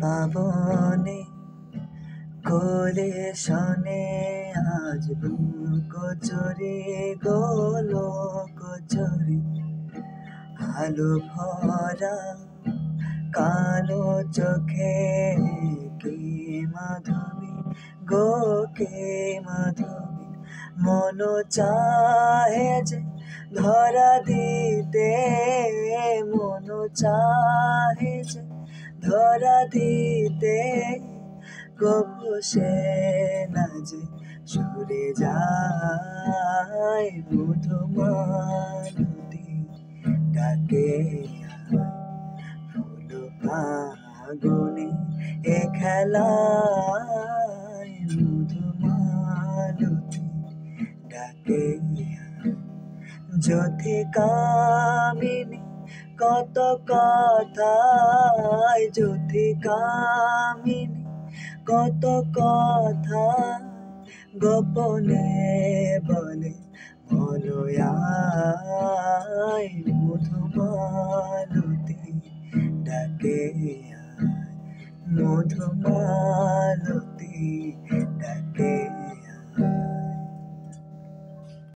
পাবনে কোলে শনে আজ কচুরি গোলো কচুরি আলো ভরা কালো চোখে কে মাধবী গো কে মাধবী মন চাহে যে ধরা দিতে মন চাহে যে ধরা দিতে কবু সে না যে সরে যায় মধুমালতী ডাকে ফুল ফাগুনে এ খেলায় মধুমালতী ডাকে জ্যোতি কামিনী কত কথায় জ্যোতি কামিনী কত কথা গোপনে বলে মলয়ায় মধুমালতী ডাকে মধুমালতী ডাকে